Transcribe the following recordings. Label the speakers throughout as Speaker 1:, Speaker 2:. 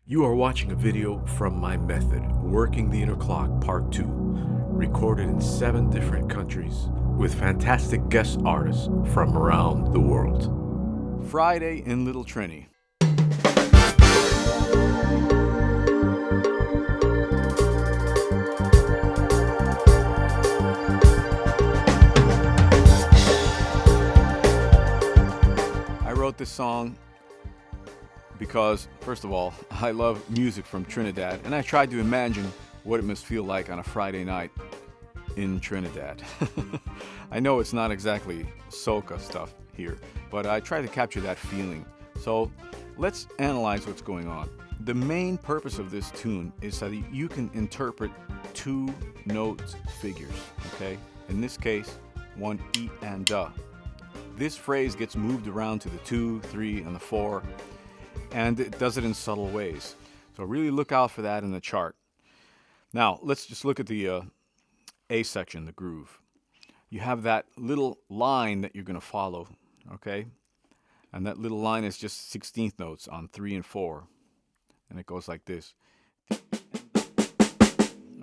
Speaker 1: You are watching a video from my method, Working the Inner Clock Part 2, recorded in 7 different countries with fantastic guest artists from around the world.
Speaker 2: Friday in Little Trini. I wrote this song because, first of all, I love music from Trinidad, and I tried to imagine what it must feel like on a Friday night in Trinidad. I know it's not exactly soca stuff here, but I try to capture that feeling. So let's analyze what's going on. The main purpose of this tune is so that you can interpret 2 note figures, okay? In this case, one E and DA. This phrase gets moved around to the 2, 3, and the 4, and it does it in subtle ways. So really look out for that in the chart. Now, let's just look at the A section, the groove. You have that little line that you're going to follow, okay? And that little line is just 16th notes on 3 and 4. And it goes like this.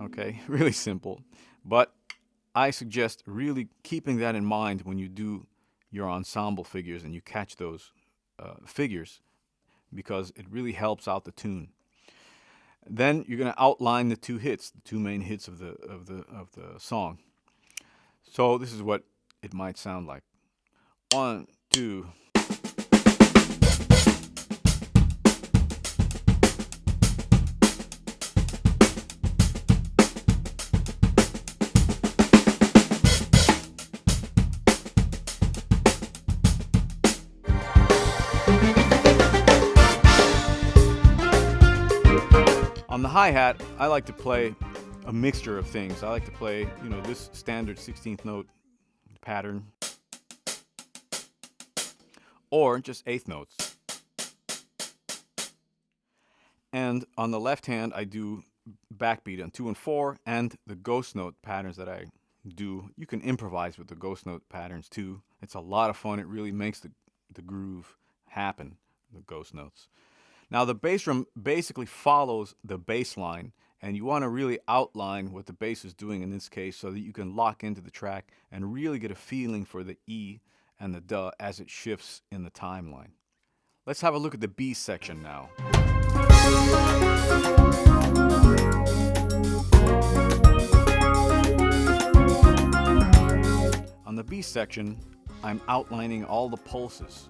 Speaker 2: Okay, really simple. But I suggest really keeping that in mind when you do your ensemble figures and you catch those figures, because it really helps out the tune. Then you're going to outline the 2 hits, the 2 main hits of the song. So this is what it might sound like. 1, 2. On the hi-hat, I like to play a mixture of things. I like to play, this standard 16th note pattern, or just 8th notes. And on the left hand, I do backbeat on 2 and 4, and the ghost note patterns that I do. You can improvise with the ghost note patterns too. It's a lot of fun. It really makes the groove happen, the ghost notes. Now the bass drum basically follows the bass line, and you want to really outline what the bass is doing in this case so that you can lock into the track and really get a feeling for the E and the DA as it shifts in the timeline. Let's have a look at the B section now. On the B section, I'm outlining all the pulses.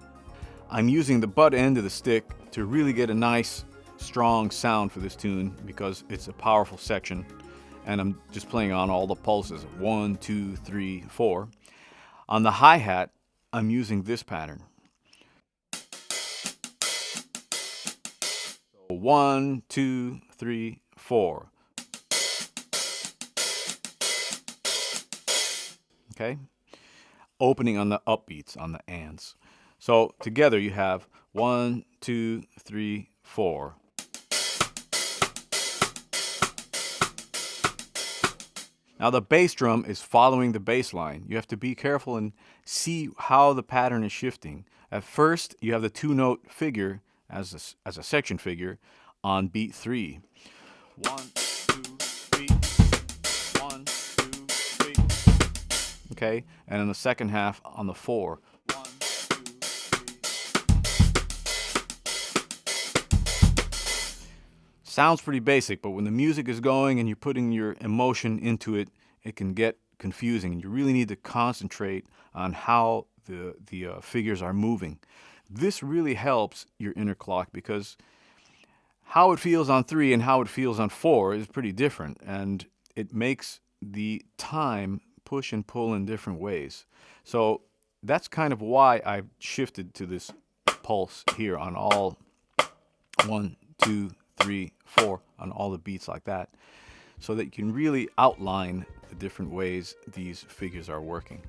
Speaker 2: I'm using the butt end of the stick to really get a nice, strong sound for this tune because it's a powerful section, and I'm just playing on all the pulses, 1, 2, 3, 4. On the hi-hat, I'm using this pattern. So 1, 2, 3, 4. Okay? Opening on the upbeats, on the ands. So together you have 1, 2, 3, 4. Now the bass drum is following the bass line. You have to be careful and see how the pattern is shifting. At first, you have the 2-note figure as a section figure on beat 3. 1, 2, 3. 1, 2, 3. Okay, and in the second half on the 4. 1, 2, 3. Sounds pretty basic, but when the music is going and you're putting your emotion into it, it can get confusing. You really need to concentrate on how the figures are moving. This really helps your inner clock because how it feels on 3 and how it feels on 4 is pretty different, and it makes the time push and pull in different ways. So that's kind of why I've shifted to this pulse here on all 1, 2, 3, 4 on all the beats like that, so that you can really outline the different ways these figures are working.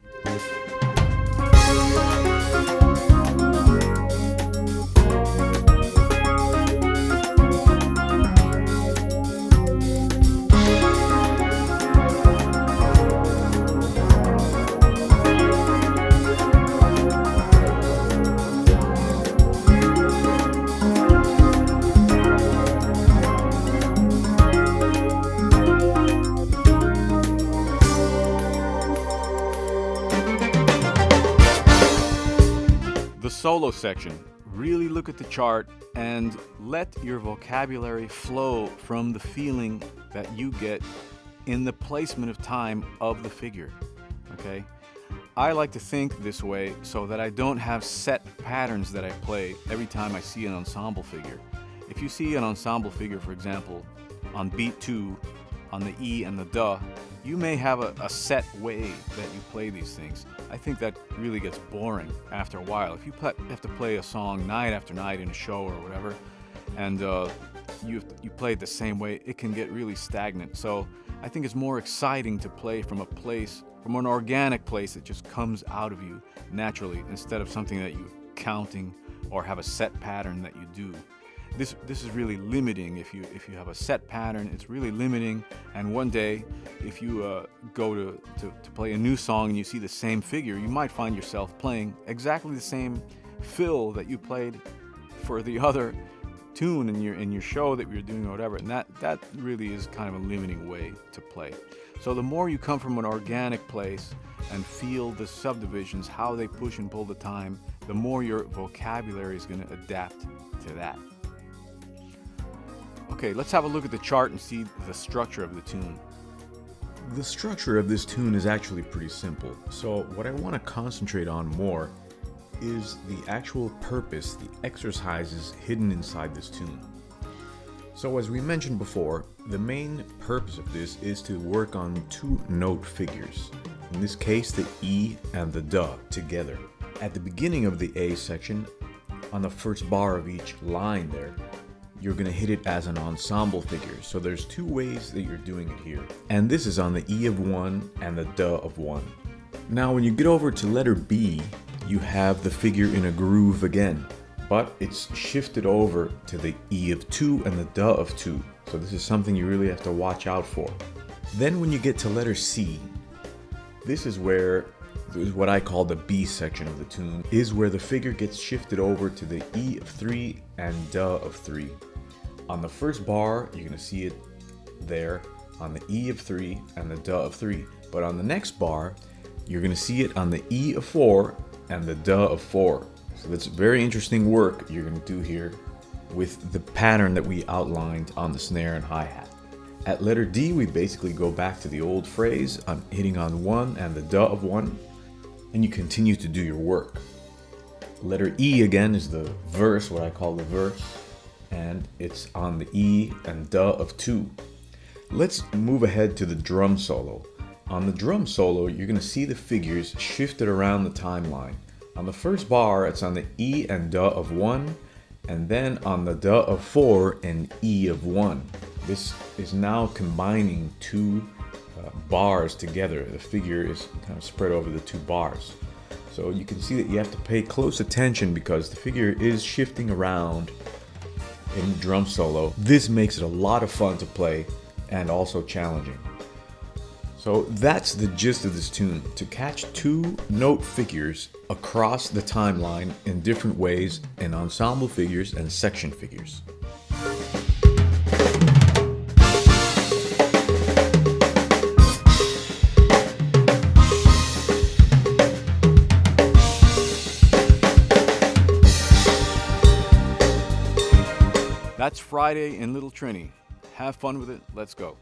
Speaker 2: solo section. Really look at the chart and let your vocabulary flow from the feeling that you get in the placement of time of the figure. Okay? I like to think this way so that I don't have set patterns that I play every time I see an ensemble figure. If you see an ensemble figure, for example, on beat 2, on the E and the duh, you may have a set way that you play these things. I think that really gets boring after a while. If you have to play a song night after night in a show or whatever, and you play it the same way, it can get really stagnant. So I think it's more exciting to play from a place, from an organic place that just comes out of you naturally, instead of something that you're counting or have a set pattern that you do. This is really limiting. If you have a set pattern, it's really limiting. And one day, if you go to play a new song and you see the same figure, you might find yourself playing exactly the same fill that you played for the other tune in your show that you're doing or whatever. And that really is kind of a limiting way to play. So the more you come from an organic place and feel the subdivisions, how they push and pull the time, the more your vocabulary is going to adapt to that. Okay, let's have a look at the chart and see the structure of the tune.
Speaker 1: The structure of this tune is actually pretty simple. So what I want to concentrate on more is the actual purpose, the exercises hidden inside this tune. So as we mentioned before, the main purpose of this is to work on 2 note figures. In this case, the E and the duh together. At the beginning of the A section, on the first bar of each line there, you're going to hit it as an ensemble figure. So there's 2 ways that you're doing it here. And this is on the E of 1 and the duh of 1. Now when you get over to letter B, you have the figure in a groove again, but it's shifted over to the E of 2 and the duh of 2. So this is something you really have to watch out for. Then when you get to letter C, this is what I call the B section of the tune, is where the figure gets shifted over to the E of 3 and duh of 3. On the first bar, you're going to see it there on the E of 3 and the duh of 3. But on the next bar, you're going to see it on the E of 4 and the duh of 4. So that's very interesting work you're going to do here with the pattern that we outlined on the snare and hi-hat. At letter D, we basically go back to the old phrase, I'm hitting on 1 and the duh of 1, and you continue to do your work. Letter E again is the verse, what I call the verse, and it's on the E and duh of 2. Let's move ahead to the drum solo. On the drum solo, you're going to see the figures shifted around the timeline. On the first bar, it's on the E and duh of 1, and then on the duh of 4 and E of 1. This is now combining 2 bars together. The figure is kind of spread over the 2 bars. So you can see that you have to pay close attention because the figure is shifting around in drum solo. This makes it a lot of fun to play and also challenging. So that's the gist of this tune, to catch 2 note figures across the timeline in different ways in ensemble figures and section figures.
Speaker 2: That's Friday in Little Trini. Have fun with it. Let's go.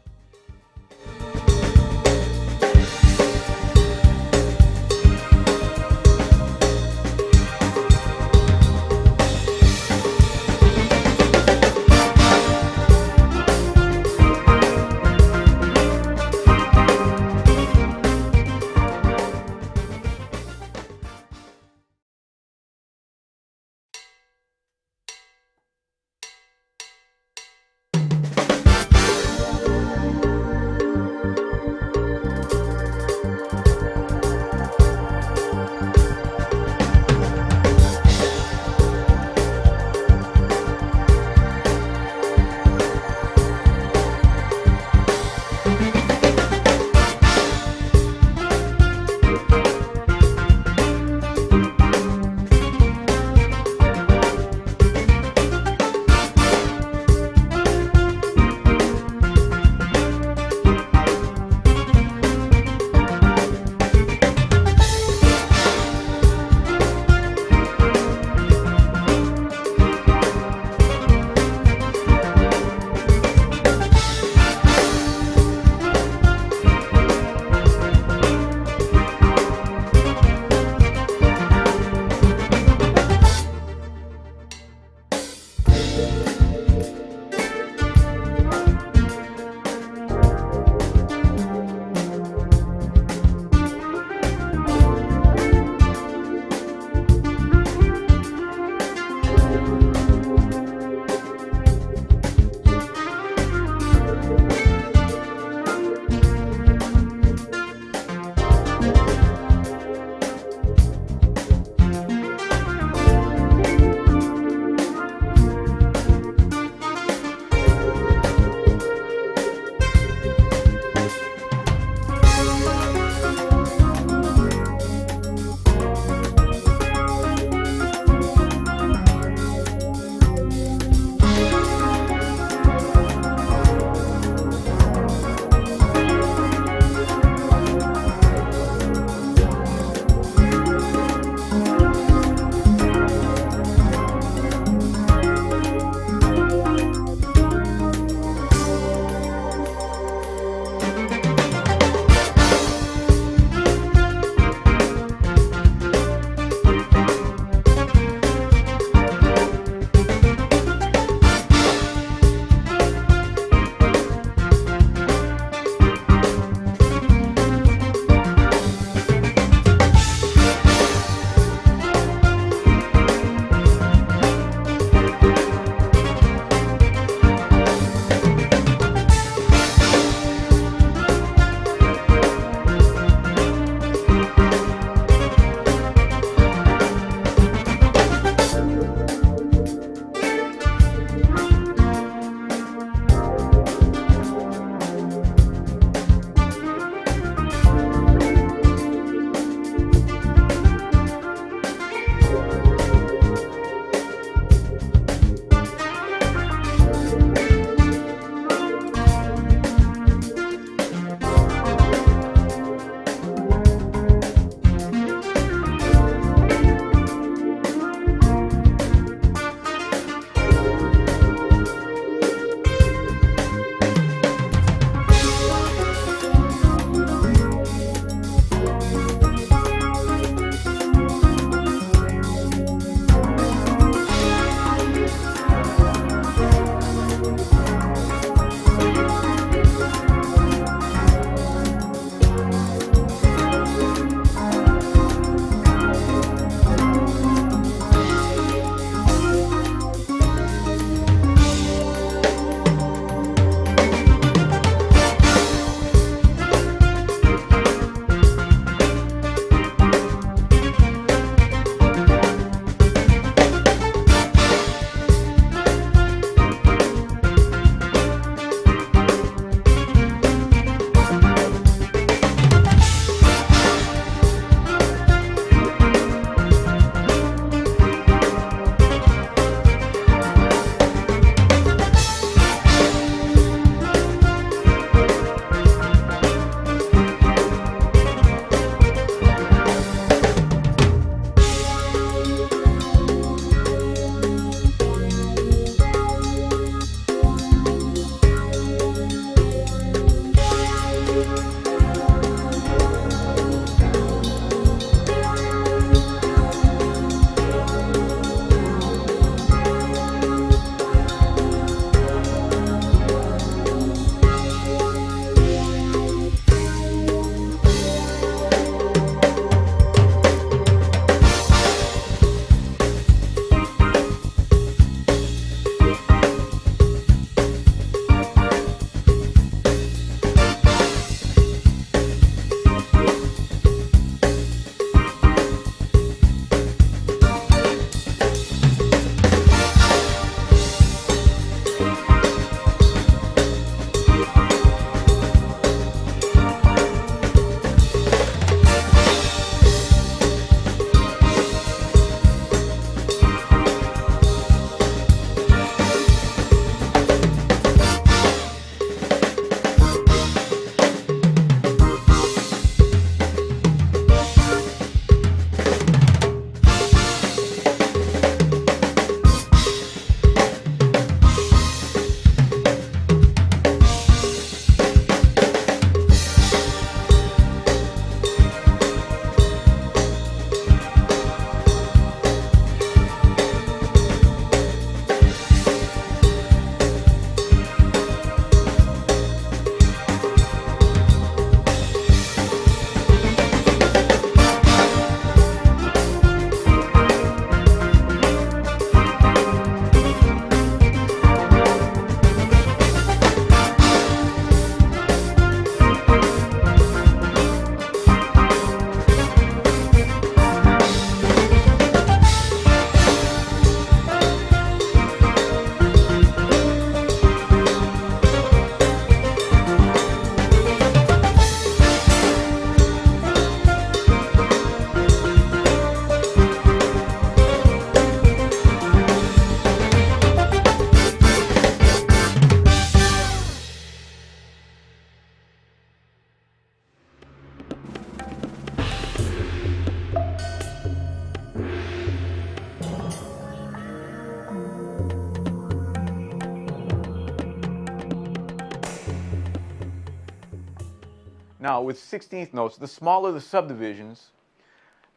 Speaker 2: Now with 16th notes, the smaller the subdivisions,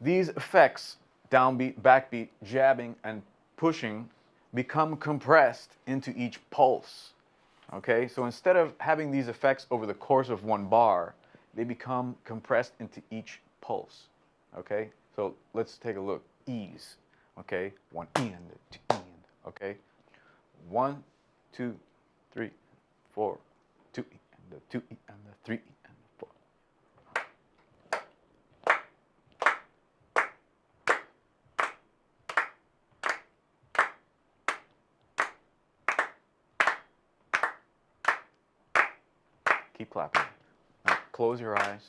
Speaker 2: these effects, downbeat, backbeat, jabbing, and pushing, become compressed into each pulse. Okay, so instead of having these effects over the course of one bar, they become compressed into each pulse. Okay, so let's take a look. E's. Okay, one E and two E and, okay, 1, 2, 3, 4, 2 E and the 2 E and the 3 E and the 4. Keep clapping. Now, close your eyes.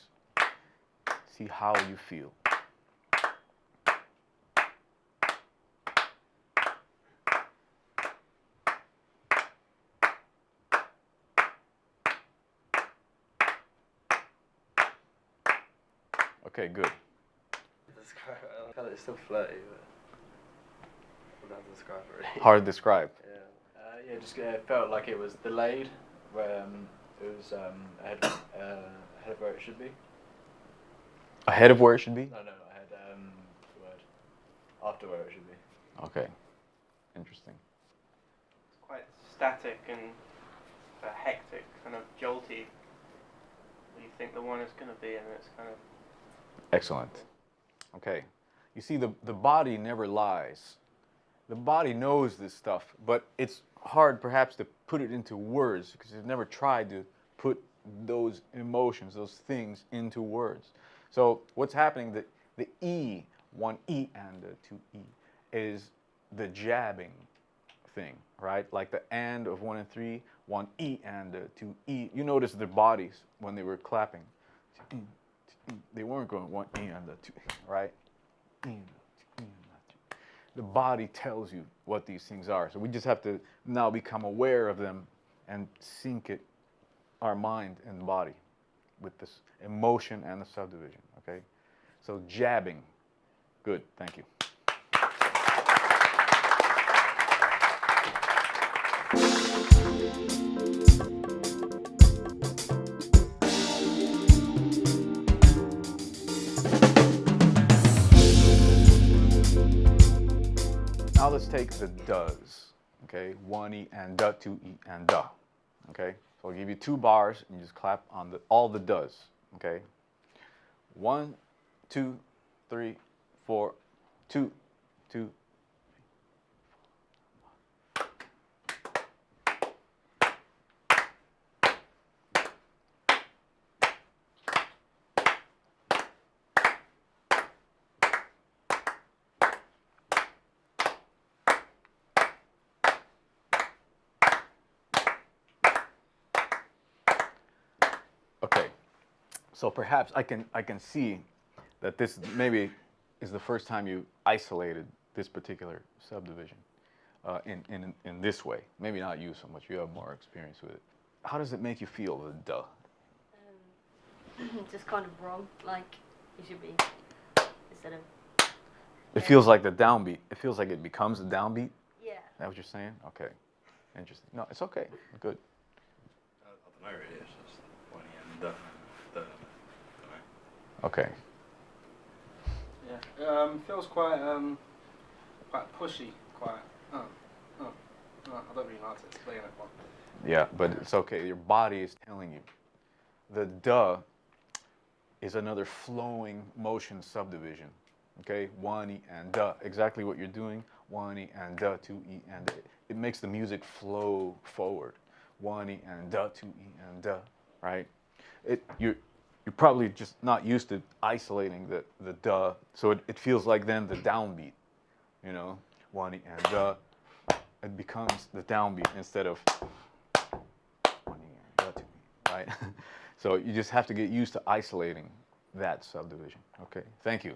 Speaker 2: See how you feel. Okay, good.
Speaker 3: It's still flirty, but I don't describe it really.
Speaker 2: Hard to describe.
Speaker 3: Yeah, just felt like it was delayed, where it was ahead of where it should be.
Speaker 2: Ahead of where it should be?
Speaker 3: No, not ahead. The word after where it should be.
Speaker 2: Okay. Interesting.
Speaker 4: It's quite static and hectic, kind of jolty. You think the one is going to be, and it's kind of.
Speaker 2: Excellent. Okay. You see, the body never lies. The body knows this stuff, but it's hard perhaps to put it into words because it's never tried to put those emotions, those things into words. So what's happening, the E, one E and the two E, is the jabbing thing, right? Like the and of 1 and 3, one E and the two E. You notice their bodies when they were clapping. They weren't going one E and the two, right? The body tells you what these things are. So we just have to now become aware of them and sync it, our mind and body, with this emotion and the subdivision, okay? So jabbing. Good, thank you. Now let's take the does, okay? 1 E and da, 2 E and da, okay? So I'll give you 2 bars and you just clap on all the does, okay? 1, 2, 3, 4, 2, 2. Okay, so perhaps I can see that this maybe is the first time you isolated this particular subdivision in this way. Maybe not you so much. You have more experience with it. How does it make you feel, the duh?
Speaker 5: Just kind of wrong, like it should be instead of.
Speaker 2: It feels like the downbeat. It feels like it becomes a downbeat.
Speaker 5: Yeah.
Speaker 2: Is that what you're saying? Okay, interesting. No, it's okay. Good.
Speaker 6: I don't know really, it's just one and the.
Speaker 2: Okay.
Speaker 7: Yeah, feels quite pushy, quite. I don't really know how to explain it, but.
Speaker 2: Yeah, but it's okay. Your body is telling you. The duh is another flowing motion subdivision. Okay, 1 E and duh. Exactly what you're doing. 1 E and duh, 2 E and duh. It makes the music flow forward. 1 E and duh, 2 E and duh. Right? You're probably just not used to isolating the duh, so it feels like then the downbeat. You know, 1 E and duh. It becomes the downbeat instead of 1 E and duh, 2 E. Right? So you just have to get used to isolating that subdivision. Okay, thank you.